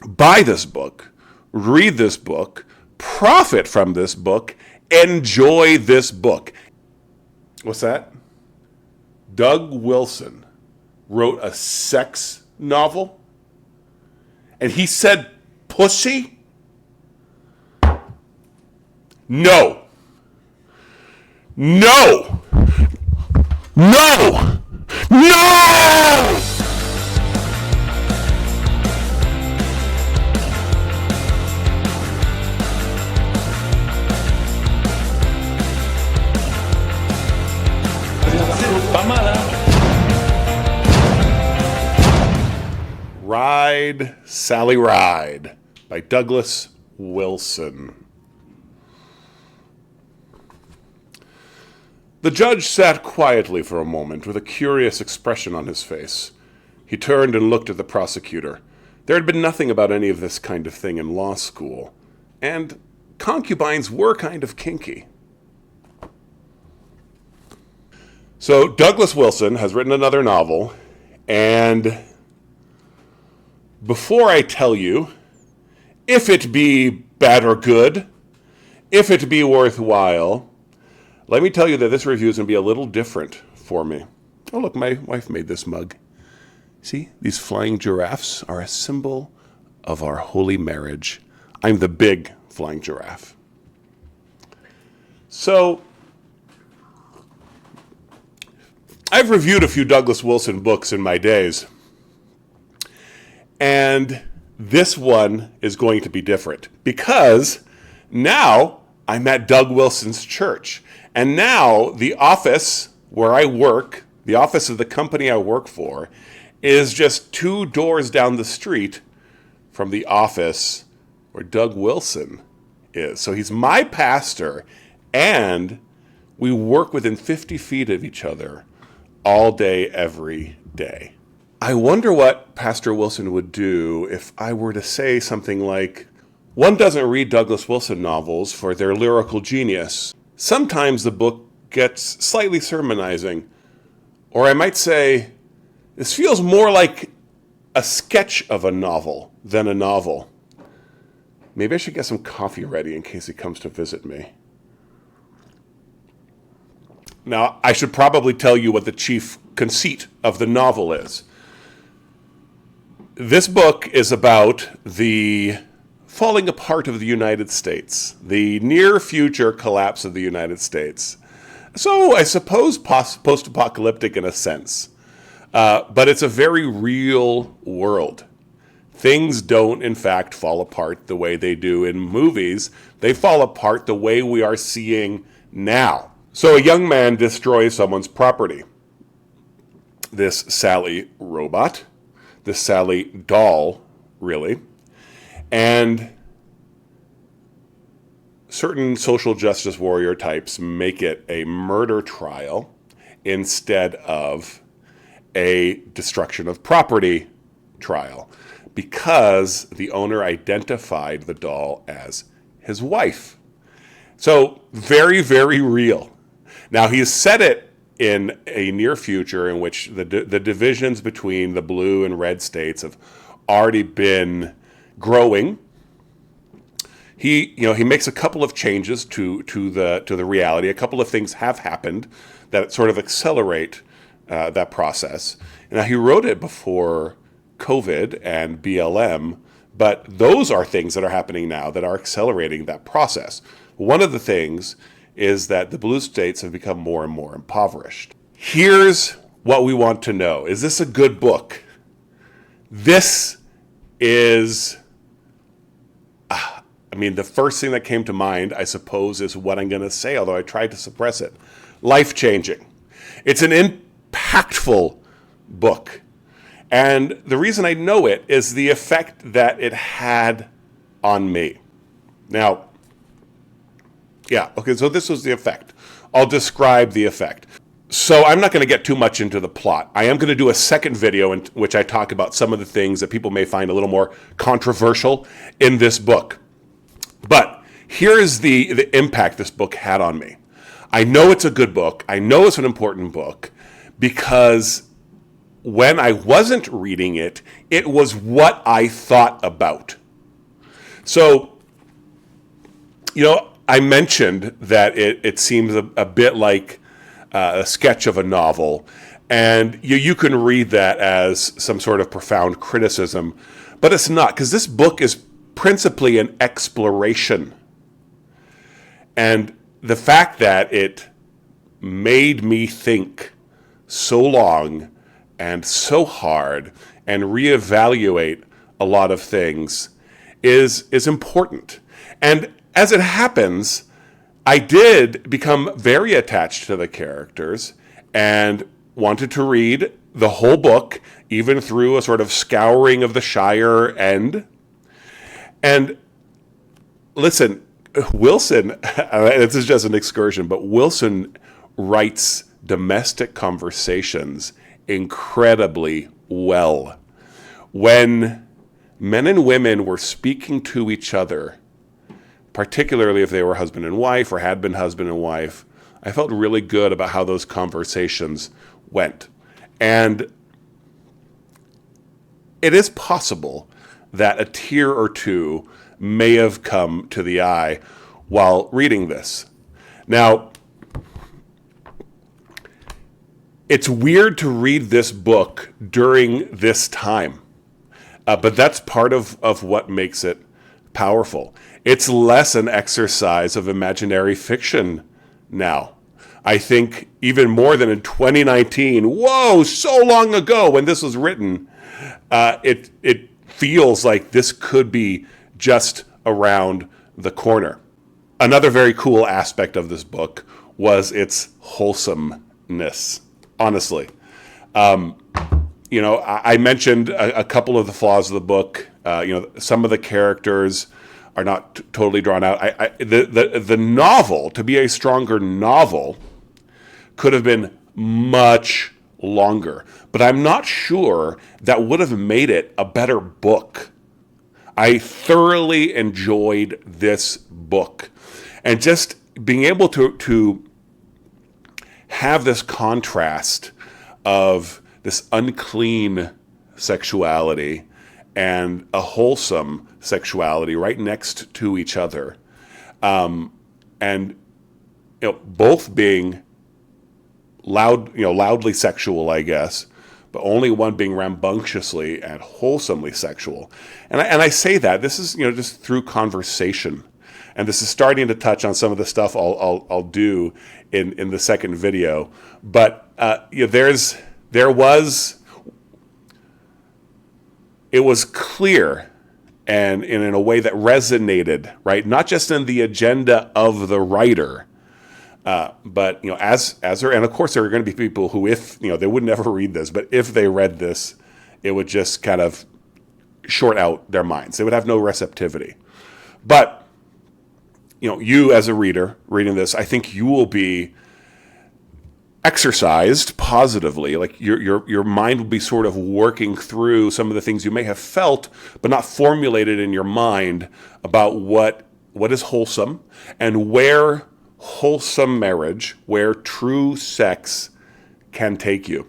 buy this book, read this book, profit from this book, enjoy this book. What's that? Doug Wilson wrote a sex novel? And he said pussy? No. No! No! No! Ride, Sally Ride by Douglas Wilson. The judge sat quietly for a moment with a curious expression on his face. He turned and looked at the prosecutor. There had been nothing about any of this kind of thing in law school, and concubines were kind of kinky. So Douglas Wilson has written another novel, and before I tell you if it be bad or good, if it be worthwhile, let me tell you that this review is going to be a little different for me. Oh, look, my wife made this mug. See, these flying giraffes are a symbol of our holy marriage. I'm the big flying giraffe. So, I've reviewed a few Douglas Wilson books in my days. And this one is going to be different because now I'm at Doug Wilson's church. And now the office where I work, the office of the company I work for, is just 2 doors down the street from the office where Doug Wilson is. So he's my pastor, and we work within 50 feet of each other all day, every day. I wonder what Pastor Wilson would do if I were to say something like, one doesn't read Douglas Wilson novels for their lyrical genius. Sometimes the book gets slightly sermonizing. Or I might say, this feels more like a sketch of a novel than a novel. Maybe I should get some coffee ready in case he comes to visit me. Now, I should probably tell you what the chief conceit of the novel is. This book is about the falling apart of the United States, the near future collapse of the United States. So I suppose post-apocalyptic in a sense, but it's a very real world. Things don't, in fact, fall apart the way they do in movies. They fall apart the way we are seeing now. So a young man destroys someone's property. This Sally robot, this Sally doll, really, and certain social justice warrior types make it a murder trial instead of a destruction of property trial because the owner identified the doll as his wife. So very, very real. Now he's set it in a near future in which the divisions between the blue and red states have already been growing. He makes a couple of changes to the reality. A couple of things have happened that sort of accelerate that process. Now he wrote it before COVID and BLM, but those are things that are happening now that are accelerating that process. One of the things is that the blue states have become more and more impoverished. Here's what we want to know. Is this a good book? This is, the first thing that came to mind, I suppose, is what I'm going to say, although I tried to suppress it. Life-changing. It's an impactful book. And the reason I know it is the effect that it had on me. Now, so this was the effect. I'll describe the effect. So I'm not going to get too much into the plot. I am going to do a second video in which I talk about some of the things that people may find a little more controversial in this book. But here's the impact this book had on me. I know it's a good book. I know it's an important book because when I wasn't reading it, it was what I thought about. So, I mentioned that it seems a bit like a sketch of a novel, and you can read that as some sort of profound criticism, but it's not, because this book is principally an exploration. And the fact that it made me think so long and so hard and reevaluate a lot of things is important. And as it happens, I did become very attached to the characters and wanted to read the whole book, even through a sort of scouring of the Shire end. And listen, Wilson, this is just an excursion, but Wilson writes domestic conversations incredibly well. When men and women were speaking to each other, particularly if they were husband and wife or had been husband and wife, I felt really good about how those conversations went. And it is possible that a tear or two may have come to the eye while reading this. Now, it's weird to read this book during this time, but that's part of what makes it powerful. It's less an exercise of imaginary fiction now. I think even more than in 2019, whoa, so long ago when this was written, it feels like this could be just around the corner. Another very cool aspect of this book was its wholesomeness, honestly. I mentioned a couple of the flaws of the book. Some of the characters are not totally drawn out. The novel, to be a stronger novel, could have been much longer, but I'm not sure that would have made it a better book. I thoroughly enjoyed this book, and just being able to have this contrast of this unclean sexuality and a wholesome sexuality right next to each other, and both being loudly sexual, I guess, but only one being rambunctiously and wholesomely sexual. And I say that this is just through conversation, and this is starting to touch on some of the stuff I'll do in the second video. But it was clear, and in a way that resonated, right? Not just in the agenda of the writer, but as and of course there are going to be people who, if they would never read this, but if they read this, it would just kind of short out their minds. They would have no receptivity. But you as a reader reading this, I think you will be exercised positively. Like your mind will be sort of working through some of the things you may have felt but not formulated in your mind about what is wholesome, and where wholesome marriage, where true sex can take you.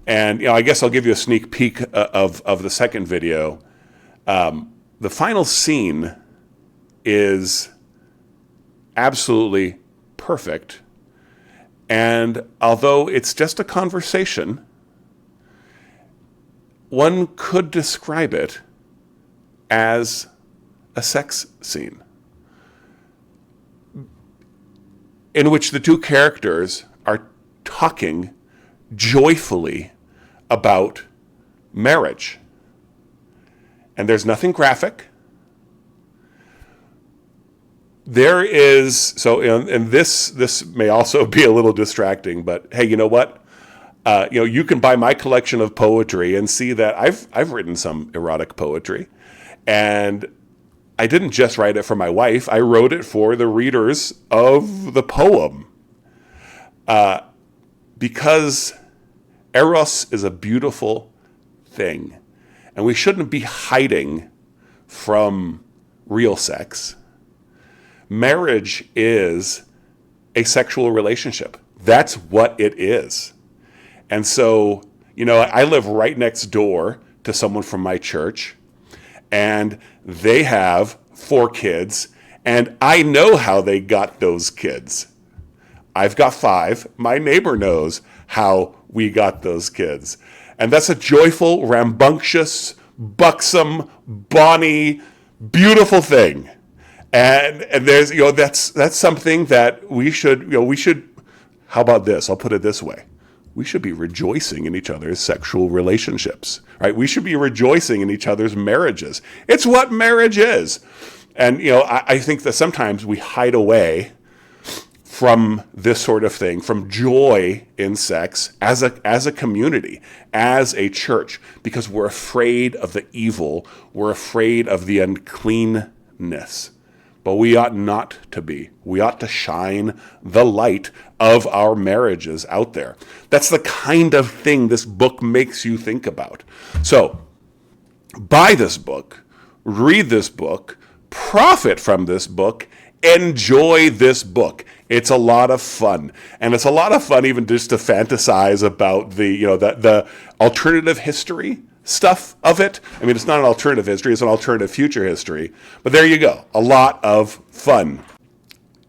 And I guess I'll give you a sneak peek of the second video. The final scene is absolutely perfect. And although it's just a conversation, one could describe it as a sex scene in which the two characters are talking joyfully about marriage. And there's nothing graphic. There is, and this may also be a little distracting, but hey, you know what? You can buy my collection of poetry and see that I've written some erotic poetry, and I didn't just write it for my wife. I wrote it for the readers of the poem, because eros is a beautiful thing, and we shouldn't be hiding from real sex. Marriage is a sexual relationship. That's what it is. And so, I live right next door to someone from my church, and they have 4 kids, and I know how they got those kids. I've got 5. My neighbor knows how we got those kids. And that's a joyful, rambunctious, buxom, bonny, beautiful thing. And there's, that's something that we should, how about this? I'll put it this way. We should be rejoicing in each other's sexual relationships, right? We should be rejoicing in each other's marriages. It's what marriage is. And, I think that sometimes we hide away from this sort of thing, from joy in sex as a community, as a church, because we're afraid of the evil, we're afraid of the uncleanness. But we ought not to be. We ought to shine the light of our marriages out there. That's the kind of thing this book makes you think about. So, buy this book, read this book, profit from this book, enjoy this book. It's a lot of fun. And it's a lot of fun even just to fantasize about the alternative history stuff of it. I mean, it's not an alternative history, it's an alternative future history. But there you go. A lot of fun.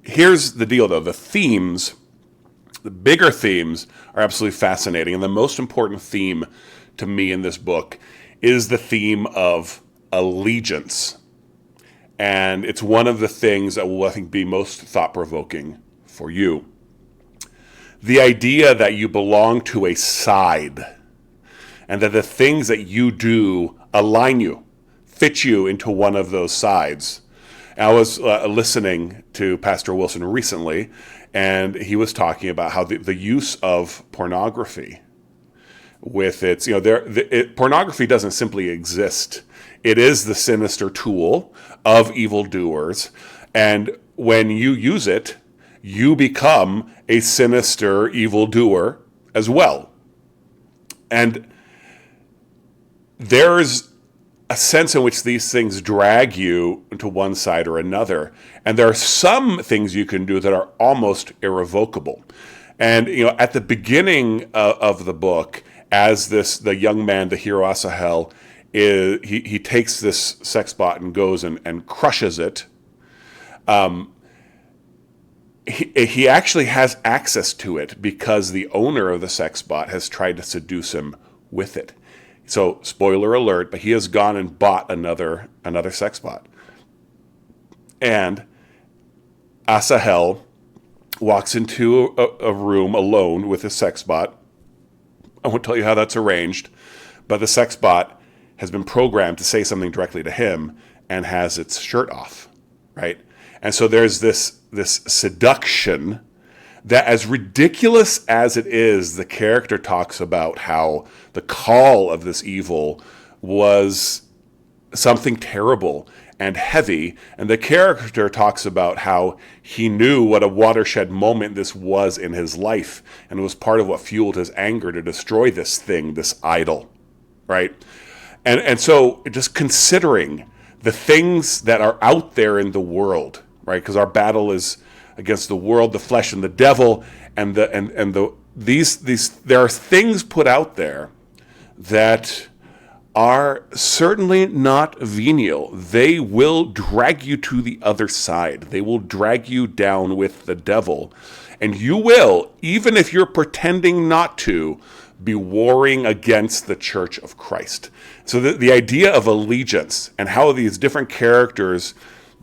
Here's the deal, though. The bigger themes are absolutely fascinating. And the most important theme to me in this book is the theme of allegiance. And it's one of the things that will, I think, be most thought-provoking for you. The idea that you belong to a side, and that the things that you do align you, fit you into one of those sides. I was listening to Pastor Wilson recently, and he was talking about how the use of pornography with its, pornography doesn't simply exist. It is the sinister tool of evildoers, and when you use it, you become a sinister evildoer as well. And there's a sense in which these things drag you to one side or another. And there are some things you can do that are almost irrevocable. And, at the beginning of the book, as the young man, the hero Asahel, he takes this sex bot and goes and crushes it. He actually has access to it because the owner of the sex bot has tried to seduce him with it. So, spoiler alert, but he has gone and bought another sex bot. And Asahel walks into a room alone with his sex bot. I won't tell you how that's arranged, but the sex bot has been programmed to say something directly to him and has its shirt off, right? And so there's this seduction that, as ridiculous as it is, the character talks about how the call of this evil was something terrible and heavy. And the character talks about how he knew what a watershed moment this was in his life. And it was part of what fueled his anger to destroy this thing, this idol, right? And so just considering the things that are out there in the world, right? Because our battle is against the world, the flesh, and the devil, and these there are things put out there that are certainly not venial. They will drag you to the other side. They will drag you down with the devil, and you will, even if you're pretending not to, be warring against the Church of Christ. So the idea of allegiance and how these different characters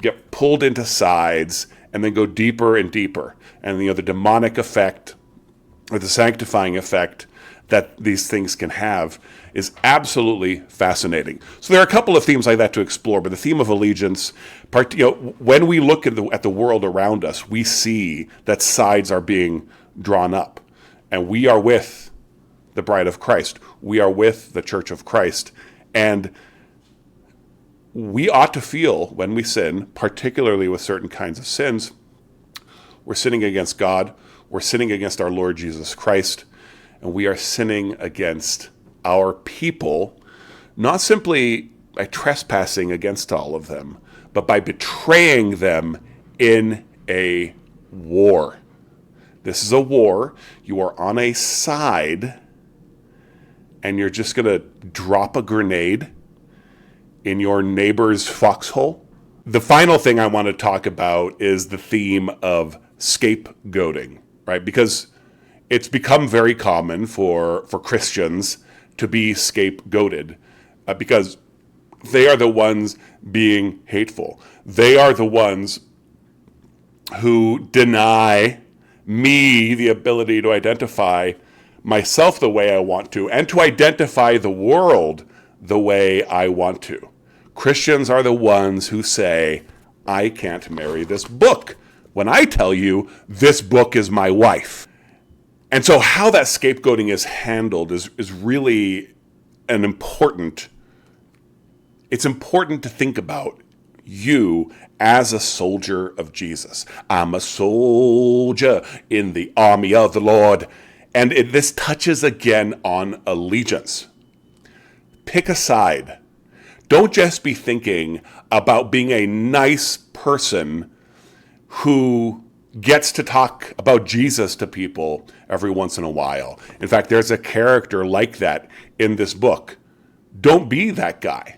get pulled into sides and then go deeper and deeper. And the demonic effect or the sanctifying effect that these things can have is absolutely fascinating. So there are a couple of themes like that to explore, but the theme of allegiance, when we look at the world around us, we see that sides are being drawn up. And we are with the bride of Christ. We are with the Church of Christ. And we ought to feel when we sin, particularly with certain kinds of sins, we're sinning against God, we're sinning against our Lord Jesus Christ, and we are sinning against our people, not simply by trespassing against all of them, but by betraying them in a war. This is a war. You are on a side, and you're just going to drop a grenade in your neighbor's foxhole? The final thing I want to talk about is the theme of scapegoating, right? Because it's become very common for Christians to be scapegoated because they are the ones being hateful. They are the ones who deny me the ability to identify myself the way I want to and to identify the world the way I want to. Christians are the ones who say, I can't marry this book when I tell you this book is my wife. And so how that scapegoating is handled is really it's important to think about you as a soldier of Jesus. I'm a soldier in the army of the Lord. And this touches again on allegiance. Pick a side. Don't just be thinking about being a nice person who gets to talk about Jesus to people every once in a while. In fact, there's a character like that in this book. Don't be that guy.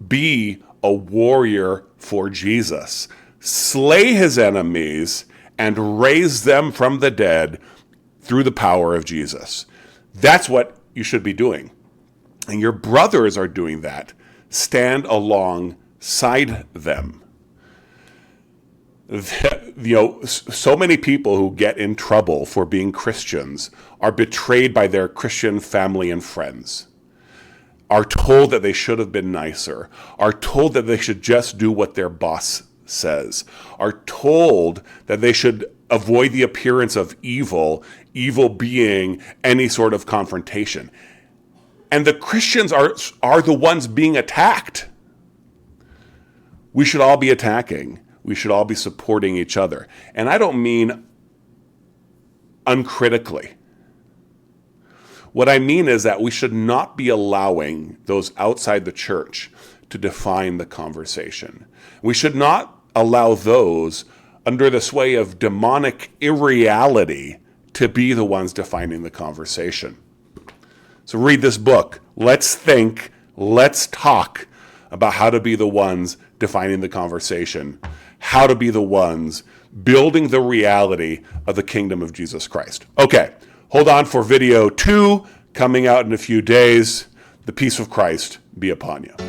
Be a warrior for Jesus. Slay his enemies and raise them from the dead through the power of Jesus. That's what you should be doing. And your brothers are doing that. Stand alongside them. So many people who get in trouble for being Christians are betrayed by their Christian family and friends, are told that they should have been nicer, are told that they should just do what their boss says, are told that they should avoid the appearance of evil being any sort of confrontation. And the Christians are the ones being attacked. We should all be attacking. We should all be supporting each other. And I don't mean uncritically. What I mean is that we should not be allowing those outside the church to define the conversation. We should not allow those under the sway of demonic irreality to be the ones defining the conversation. So read this book. Let's think, let's talk about how to be the ones defining the conversation, how to be the ones building the reality of the kingdom of Jesus Christ. Okay, hold on for video 2 coming out in a few days. The peace of Christ be upon you.